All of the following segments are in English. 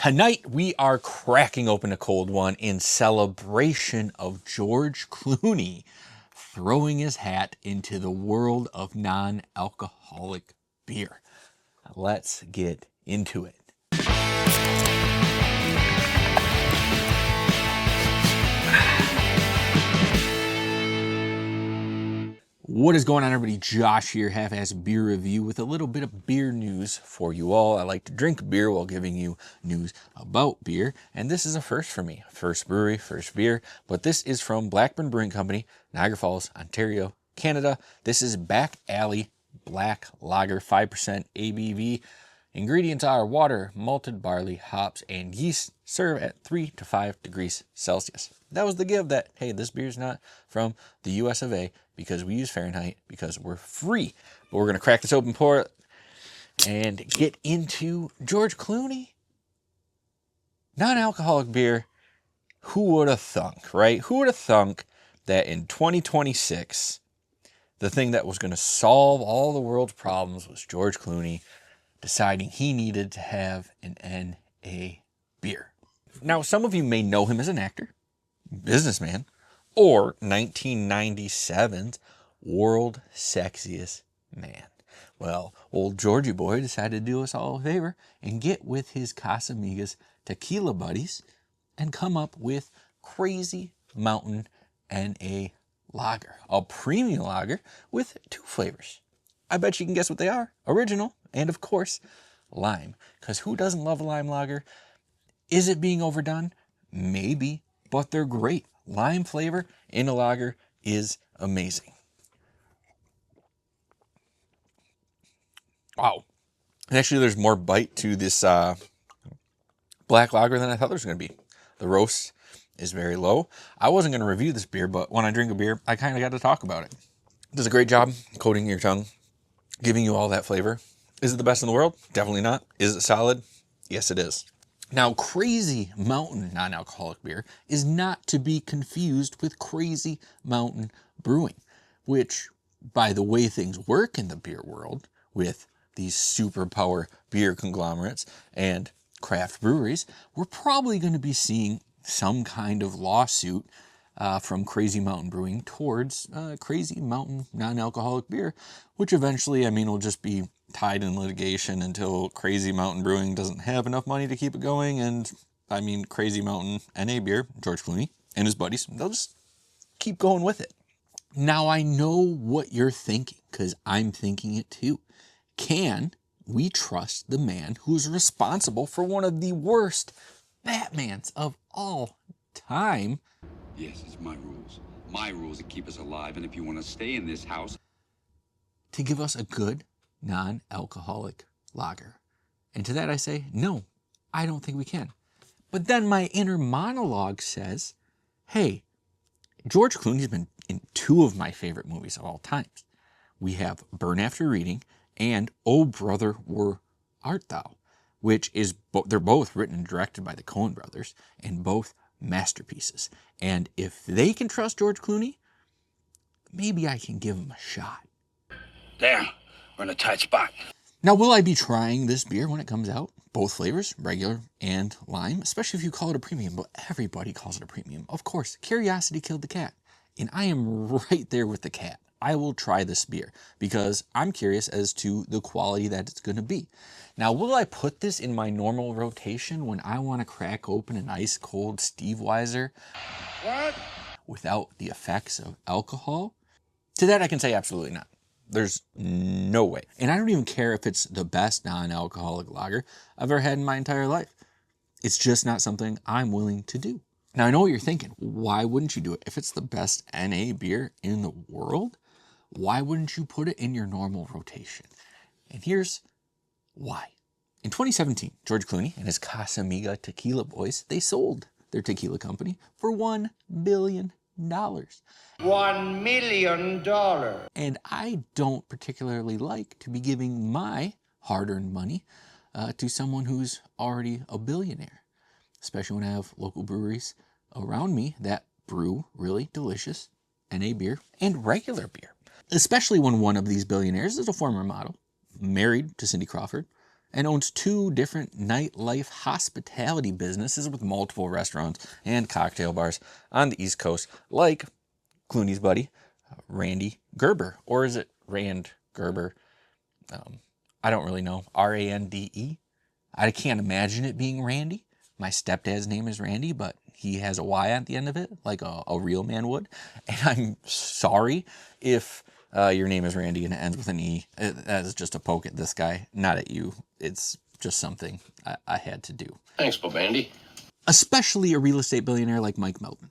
Tonight we are cracking open a cold one in celebration of George Clooney throwing his hat into the world of non-alcoholic beer. Let's get into it. What is going on, everybody? Josh here, Half-Ass Beer Review, with a little bit of beer news for you all. I like to drink beer while giving you news about beer, and this is a first for me. First brewery, first beer, but this is from Blackburn Brewing Company, Niagara Falls, Ontario, Canada. This is Back Alley Black Lager, 5% ABV. Ingredients are water, malted barley, hops, and yeast. Serve at 3 to 5 degrees Celsius. That was the give that, hey, this beer's not from the US of A because we use Fahrenheit because we're free. But we're going to crack this open, pour it, and get into George Clooney. Non-alcoholic beer. Who would have thunk, right? Who would have thunk that in 2026, the thing that was going to solve all the world's problems was George Clooney deciding he needed to have an NA beer. Now, some of you may know him as an actor, businessman, or 1997's World Sexiest Man. Well, old Georgie boy decided to do us all a favor and get with his Casamigos tequila buddies and come up with Crazy Mountain NA Lager, a premium lager with 2 flavors. I bet you can guess what they are. Original, and of course, lime. Because who doesn't love a lime lager? Is it being overdone? Maybe, but they're great. Lime flavor in a lager is amazing. Wow. And actually, there's more bite to this black lager than I thought there was going to be. The roast is very low. I wasn't going to review this beer, but when I drink a beer, I kind of got to talk about it. It does a great job coating your tongue, giving you all that flavor. Is it the best in the world? Definitely not. Is it solid? Yes, it is. Now, Crazy Mountain non-alcoholic beer is not to be confused with Crazy Mountain Brewing, which, by the way things work in the beer world, with these superpower beer conglomerates and craft breweries, we're probably going to be seeing some kind of lawsuit from Crazy Mountain Brewing towards Crazy Mountain non-alcoholic beer, which eventually, will just be tied in litigation until Crazy Mountain Brewing doesn't have enough money to keep it going. And Crazy Mountain NA beer, George Clooney and his buddies, they'll just keep going with it. Now, I know what you're thinking, because I'm thinking it too. Can we trust the man who's responsible for one of the worst Batmans of all time? Yes, it's my rules. My rules that keep us alive, and if you want to stay in this house, to give us a good non-alcoholic lager? And to that I say, no, I don't think we can. But then my inner monologue says, hey, George Clooney's been in 2 of my favorite movies of all times. We have Burn After Reading and Oh Brother, Where Art Thou, which is, they're both written and directed by the Coen brothers, and both masterpieces. And if they can trust George Clooney, maybe I can give him a shot. Damn, we're in a tight spot. Now, will I be trying this beer when it comes out? Both flavors, regular and lime, especially if you call it a premium, but everybody calls it a premium. Of course, curiosity killed the cat, and I am right there with the cat. I will try this beer because I'm curious as to the quality that it's going to be. Now, will I put this in my normal rotation when I want to crack open an ice cold Steve Weiser? What? Without the effects of alcohol? To that I can say absolutely not. There's no way. And I don't even care if it's the best non-alcoholic lager I've ever had in my entire life. It's just not something I'm willing to do. Now, I know what you're thinking. Why wouldn't you do it? If it's the best NA beer in the world, why wouldn't you put it in your normal rotation? And here's why. In 2017, George Clooney and his Casamiga tequila boys, they sold their tequila company for $1 billion. $1 million. And I don't particularly like to be giving my hard-earned money to someone who's already a billionaire, especially when I have local breweries around me that brew really delicious NA beer and regular beer, especially when one of these billionaires is a former model, married to Cindy Crawford, and owns 2 different nightlife hospitality businesses with multiple restaurants and cocktail bars on the East Coast, like Clooney's buddy, Randy Gerber. Or is it Rand Gerber? I don't really know. Rande? I can't imagine it being Randy. My stepdad's name is Randy, but he has a Y at the end of it, like a real man would. And I'm sorry if your name is Randy and it ends with an E. That is just a poke at this guy, not at you. It's just something I had to do. Thanks, Bobandy. Especially a real estate billionaire like Mike Melvin,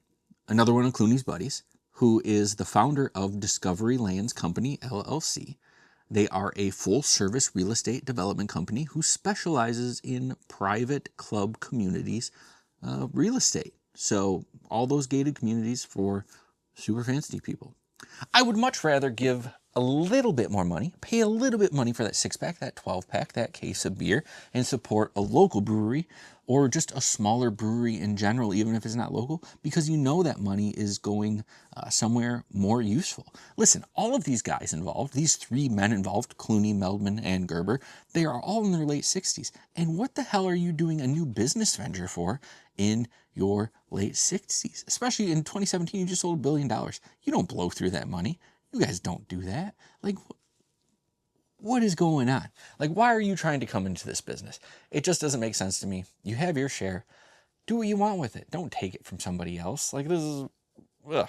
another one of Clooney's buddies, who is the founder of Discovery Lands Company, LLC. They are a full-service real estate development company who specializes in private club communities real estate. So all those gated communities for super fancy people. I would much rather give a little bit more money, pay a little bit money for that 6-pack, that 12-pack, that case of beer, and support a local brewery or just a smaller brewery in general, even if it's not local, because you know that money is going somewhere more useful. Listen, all of these guys involved, these 3 men involved, Clooney, Meldman, and Gerber, they are all in their late 60s. And what the hell are you doing a new business venture for in your late 60s? Especially in 2017, you just sold $1 billion. You don't blow through that money. You guys don't do that. Like, what is going on? Like, why are you trying to come into this business? It just doesn't make sense to me. You have your share. Do what you want with it. Don't take it from somebody else. Like, this is, ugh.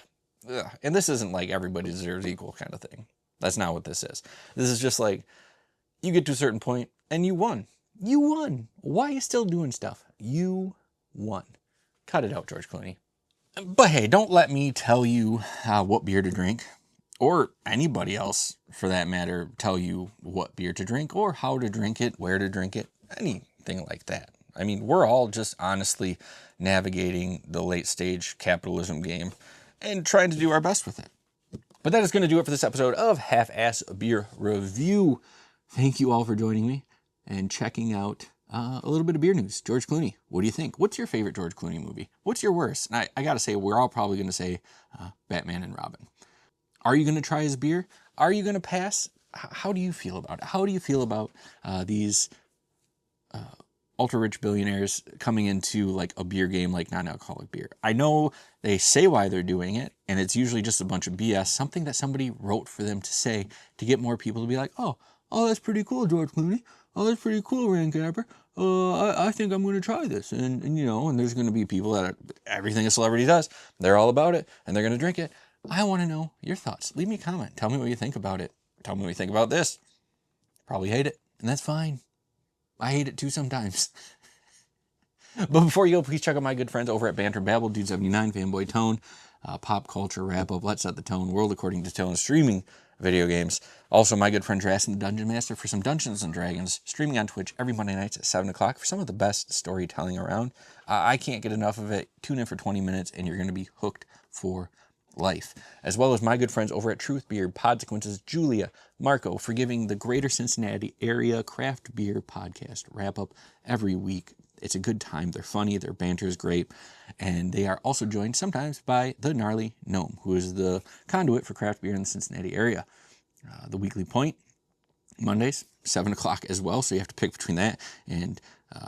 And this isn't like everybody deserves equal kind of thing. That's not what this is. This is just like, you get to a certain point and you won. You won. Why are you still doing stuff? You won. Cut it out, George Clooney. But hey, don't let me tell you what beer to drink, or anybody else for that matter tell you what beer to drink or how to drink it, where to drink it, anything like that. I mean, we're all just honestly navigating the late stage capitalism game and trying to do our best with it. But that is going to do it for this episode of Half-Ass Beer Review. Thank you all for joining me and checking out a little bit of beer news. George Clooney, what do you think? What's your favorite George Clooney movie? What's your worst? And I got to say, we're all probably going to say Batman and Robin. Are you going to try his beer? Are you going to pass? How do you feel about it? How do you feel about these ultra-rich billionaires coming into like a beer game like non-alcoholic beer? I know they say why they're doing it, and it's usually just a bunch of BS, something that somebody wrote for them to say to get more people to be like, oh, that's pretty cool, George Clooney. Oh, that's pretty cool, Rand Gabber. I think I'm going to try this. And, you know, and there's going to be people that everything a celebrity does, they're all about it, and they're going to drink it. I want to know your thoughts. Leave me a comment. Tell me what you think about it. Tell me what you think about this. Probably hate it, and that's fine. I hate it too sometimes. But before you go, please check out my good friends over at Banter Babble, Dude79, Fanboy Tone, Pop Culture Wrap-Up, Let's Set the Tone, World According to Tone, streaming video games. Also, my good friend Drass and the Dungeon Master for some Dungeons & Dragons, streaming on Twitch every Monday nights at 7 o'clock for some of the best storytelling around. I can't get enough of it. Tune in for 20 minutes, and you're going to be hooked for life. As well as my good friends over at Truth Beer, Podsequences, Julia, Marco, for giving the Greater Cincinnati Area Craft Beer Podcast wrap-up every week. It's a good time. They're funny. Their banter is great. And they are also joined sometimes by the Gnarly Gnome, who is the conduit for craft beer in the Cincinnati area. The Weekly Point, Mondays, 7 o'clock as well. So you have to pick between that and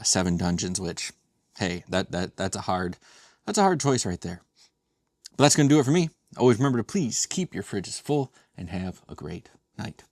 7 Dungeons, which, hey, that's a hard choice right there. But that's going to do it for me. Always remember to please keep your fridges full and have a great night.